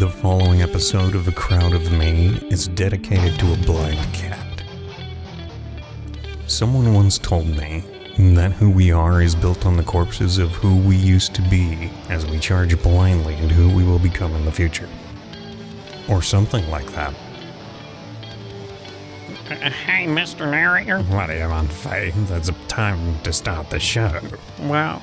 The following episode of A Crowd of Me is dedicated to a blind cat. Someone once told me that who we are is built on the corpses of who we used to be as we charge blindly into who we will become in the future. Or something like that. Hey, Mr. Narrator. What do you want, Faye? It's time to start the show. Well,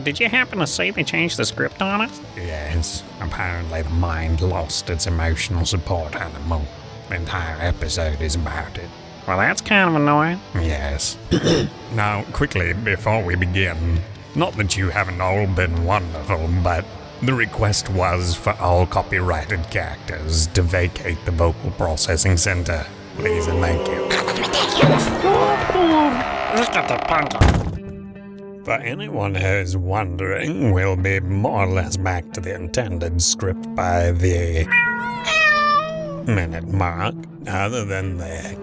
did you happen to see they changed the script on us? Yes, apparently the mind lost its emotional support animal. The entire episode is about it. Well, that's kind of annoying. Yes. Now, quickly, before we begin, not that you haven't all been wonderful, but the request was for all copyrighted characters to vacate the vocal processing center. Please and thank you. For anyone who's wondering, we'll be more or less back to the intended script by the minute mark, other than the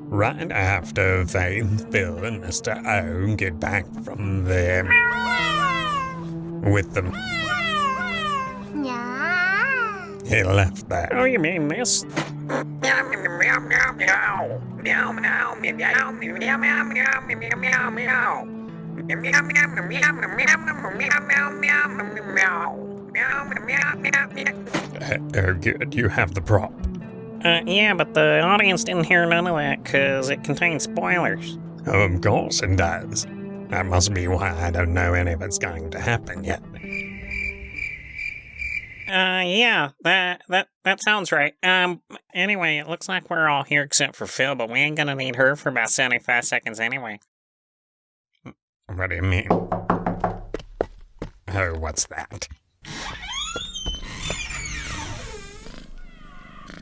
right after Faith, Phil, and Mr. O get back from the with the he left that. Oh, you mean this? Oh, good, you have the prop. Yeah, but the audience didn't hear none of that because it contains spoilers. Of course it does. That must be why I don't know any of it's going to happen yet. Yeah, that sounds right. Anyway, it looks like we're all here except for Phil, but we ain't gonna need her for about 75 seconds anyway. What do you mean? Oh, what's that?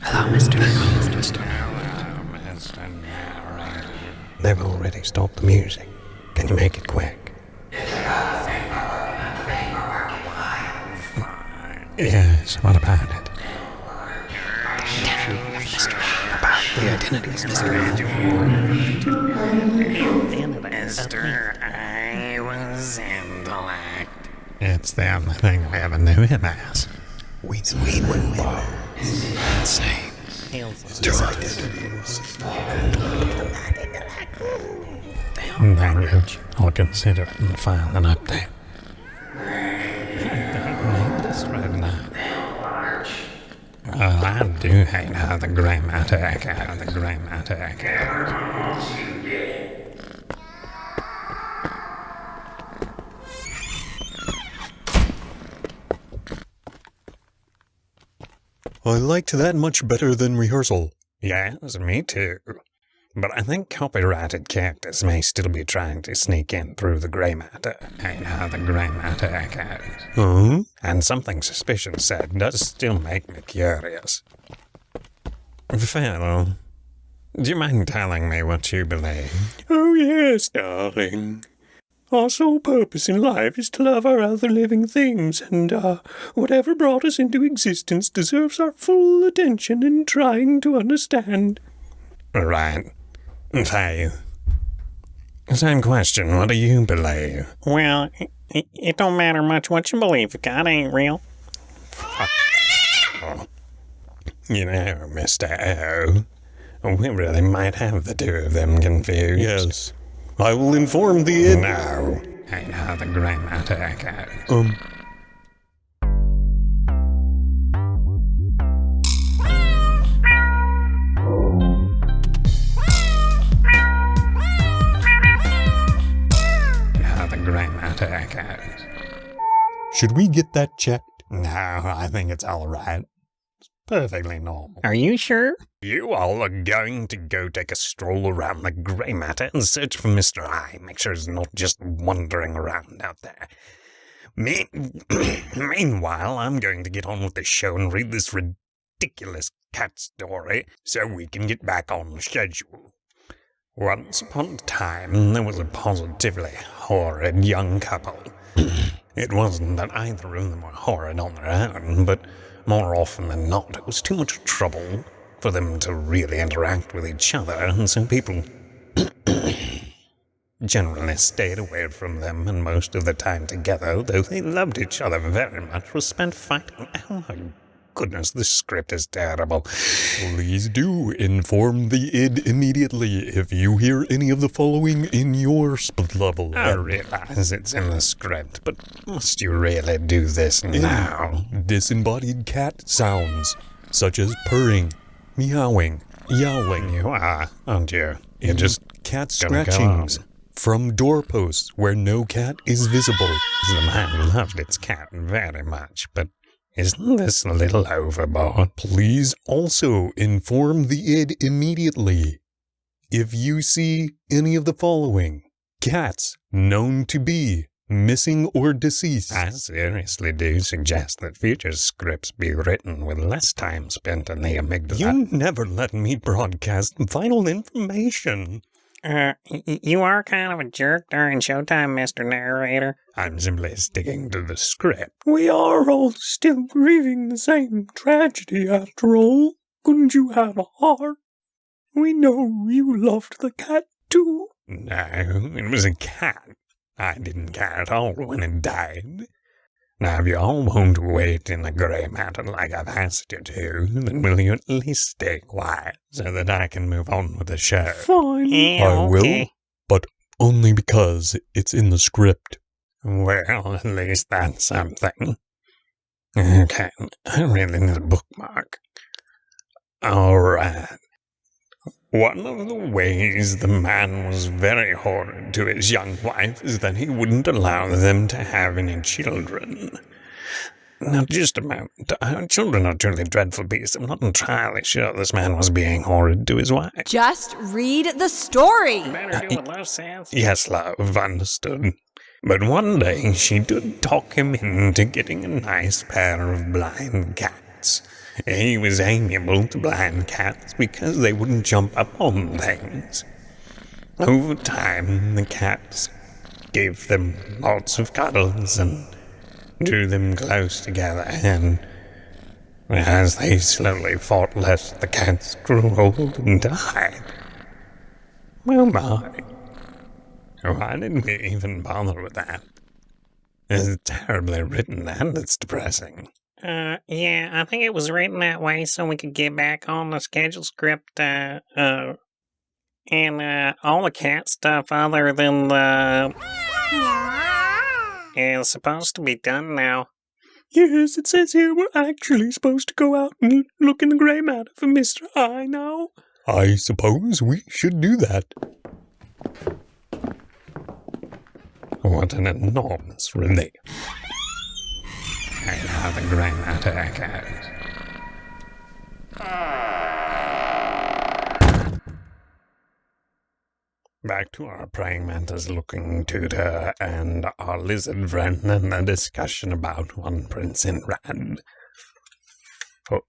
Hello, Mr. Hello, Mr. Narrator. They've already stopped the music. Can you make it quick? Yes, what about it? About the identities, Mr. Mr. I was intellect. It's the only thing we ever knew him as. We will know. Insane. Two identities. Language. I'll consider it and file an update. Right now. I do hate how the grey matter echo. I liked that much better than rehearsal. Yes, me too. But I think copyrighted characters may still be trying to sneak in through the grey matter. You know, the grey matter echoes. Hmm? And something suspicious said does still make me curious. Phil, do you mind telling me what you believe? Oh yes, darling. Our sole purpose in life is to love our other living things, and whatever brought us into existence deserves our full attention in trying to understand. Right. Faye, same question, what do you believe? Well, it don't matter much what you believe. God ain't real. Oh. You know, Mr. O, we really might have the two of them confused. Yes. I will inform the No. I know the grey matter echoes. Should we get that checked? No, I think it's all right. It's perfectly normal. Are you sure? You all are going to go take a stroll around the grey matter and search for Mr. I. Make sure he's not just wandering around out there. Meanwhile, I'm going to get on with the show and read this ridiculous cat story so we can get back on the schedule. Once upon a time, there was a positively horrid young couple. It wasn't that either of them were horrid on their own, but more often than not, it was too much trouble for them to really interact with each other, and so people generally stayed away from them, and most of the time together, though they loved each other very much, was spent fighting. Oh my goodness, this script is terrible. Please do inform the id immediately if you hear any of the following in your split level. I realize it's in the script, but must you really do this now? Disembodied cat sounds, such as purring, meowing, yowling. You are, aren't you? You're just cat gonna go scratchings on. from doorposts where no cat is visible. The man loved its cat very much, but isn't this a little overboard? Please also inform the id immediately if you see any of the following cats known to be missing or deceased. I seriously do suggest that future scripts be written with less time spent in the amygdala. You never let me broadcast vital information. You are kind of a jerk during showtime, Mr. Narrator. I'm simply sticking to the script. We are all still grieving the same tragedy after all. Couldn't you have a heart? We know you loved the cat too. No, it was a cat. I didn't care at all when it died. Now, if you all won't wait in the grey matter like I've asked you to, then will you at least stay quiet so that I can move on with the show? Fine. Yeah, I will, okay. but only because it's in the script. Well, at least that's something. Okay, I really need a bookmark. Alright. One of the ways the man was very horrid to his young wife is that he wouldn't allow them to have any children. Now, just a moment. Children are truly dreadful beasts. I'm not entirely sure this man was being horrid to his wife. Just read the story. Better do what love says. Yes, love, understood. But one day she did talk him into getting a nice pair of blind cats. He was amiable to blind cats because they wouldn't jump up on things. Over time, the cats gave them lots of cuddles and drew them close together, and as they slowly fought less, the cats grew old and died. Well, my. Why did we even bother with that? It's terribly written and it's depressing. Yeah, I think it was written that way so we could get back on the schedule script, and all the cat stuff other than the is supposed to be done now. Yes, it says here we're actually supposed to go out and look in the grey matter for Mr. I now. I suppose we should do that. What an enormous relief. And how the grey matter echoes. Back to our praying mantis looking tutor and our lizard friend and a discussion about one prince in red. Oh.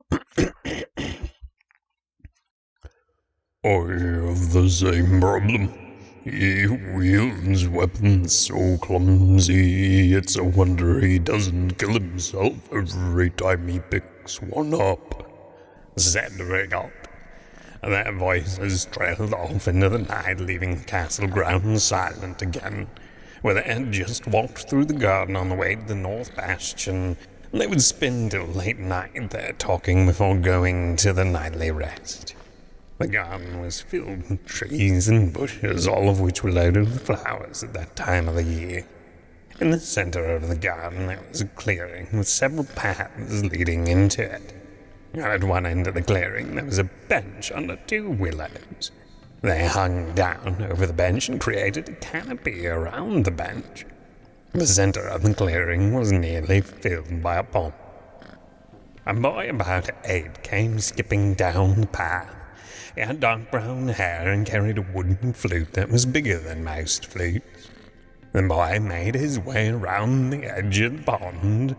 I have the same problem. He wields weapons so clumsy, it's a wonder he doesn't kill himself every time he picks one up, Said Riggold. Their voices trailed off into the night, leaving the castle grounds silent again, where they had just walked through the garden on the way to the North Bastion. They would spend till late night there talking before going to the nightly rest. The garden was filled with trees and bushes, all of which were loaded with flowers at that time of the year. In the center of the garden there was a clearing with several paths leading into it. At one end of the clearing there was a bench under 2 willows. They hung down over the bench and created a canopy around the bench. The center of the clearing was nearly filled by a pond. A boy about 8 came skipping down the path. He had dark brown hair and carried a wooden flute that was bigger than most flutes. The boy made his way around the edge of the pond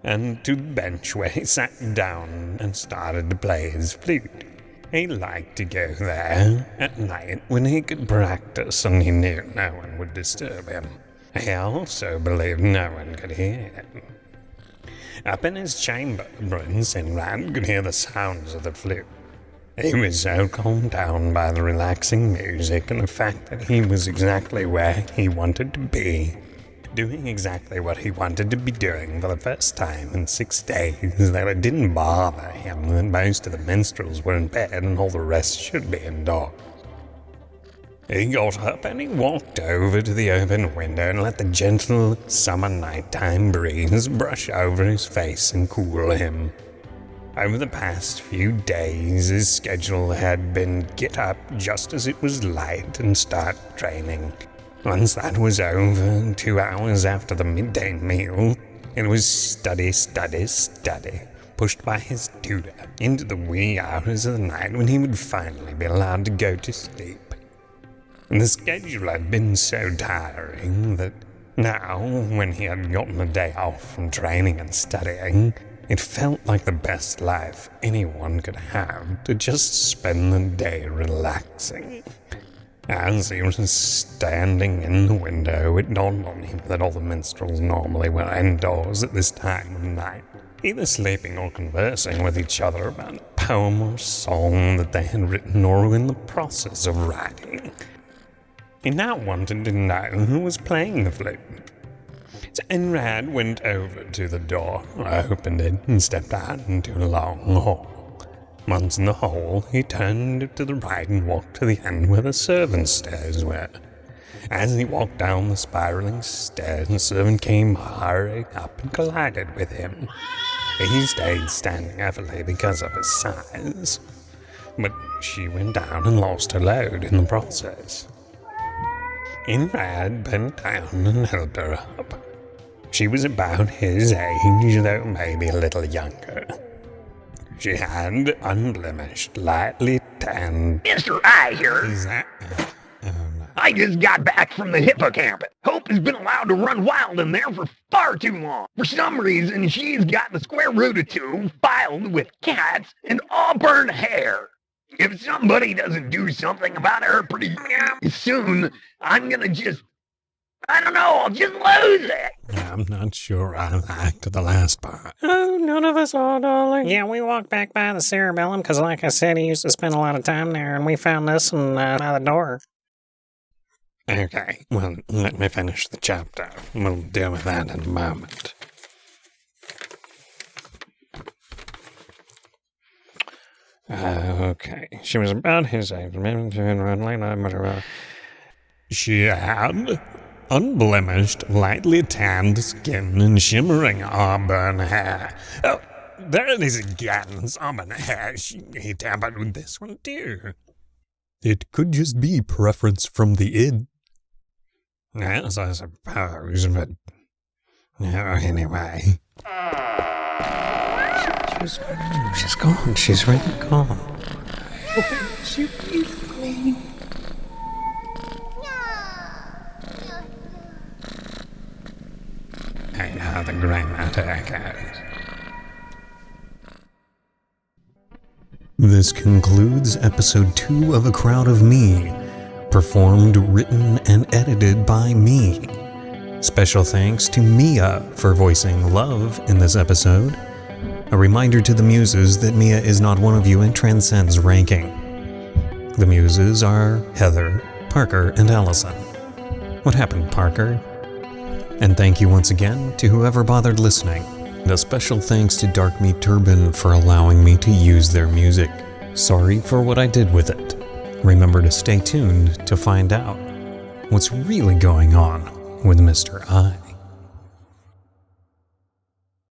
and to the bench where he sat down and started to play his flute. He liked to go there at night when he could practice and he knew no one would disturb him. He also believed no one could hear him. Up in his chamber, Prince Inrad could hear the sounds of the flute. He was so calmed down by the relaxing music and the fact that he was exactly where he wanted to be, doing exactly what he wanted to be doing for the first time in 6 days, that it didn't bother him that most of the minstrels were in bed and all the rest should be indoors. He got up and he walked over to the open window and let the gentle summer nighttime breeze brush over his face and cool him. Over the past few days, his schedule had been get up just as it was light and start training. Once that was over, 2 hours after the midday meal, it was study, pushed by his tutor into the wee hours of the night when he would finally be allowed to go to sleep. The schedule had been so tiring that now, when he had gotten a day off from training and studying, it felt like the best life anyone could have to just spend the day relaxing. As he was standing in the window, it dawned on him that all the minstrels normally were indoors at this time of night, either sleeping or conversing with each other about a poem or song that they had written or were in the process of writing. He now wanted to know who was playing the flute. So Enrad went over to the door, opened it, and stepped out into a long hall. Once in the hall, he turned to the right and walked to the end where the servants' stairs were. As he walked down the spiraling stairs, a servant came hurrying up and collided with him. He stayed standing effortlessly because of his size, but she went down and lost her load in the process. Enrad bent down and helped her up. She was about his age, though maybe a little younger. She had unblemished, lightly tanned... Mr. I here. Is that... I just got back from the hippocampus. Hope has been allowed to run wild in there for far too long. For some reason, she's got the square root of 2 filed with cats and auburn hair. If somebody doesn't do something about her pretty soon, I'm gonna just... I don't know, I'll just lose it. I'm not sure I liked the last part. Oh, none of us are, darling. Yeah, we walked back by the cerebellum because, like I said, he used to spend a lot of time there, and we found this and by the door. Okay, well, let me finish the chapter. We'll deal with that in a moment. Okay, she was about his age. She had unblemished, lightly tanned skin and shimmering auburn hair. Oh, there it is again, it's auburn hair. He tampered with this one too. It could just be preference from the id. Yes, I suppose, but... anyway... She's gone. She's really gone. She leave me. I know the grey matter echoes. This concludes episode 2 of A Crowd of Me, performed, written, and edited by me. Special thanks to Mia for voicing Love in this episode. A reminder to the muses that Mia is not one of you and transcends ranking. The muses are Heather, Parker, and Allison. What happened, Parker? And thank you once again to whoever bothered listening. And a special thanks to Dark Meat Turban for allowing me to use their music. Sorry for what I did with it. Remember to stay tuned to find out what's really going on with Mr. I.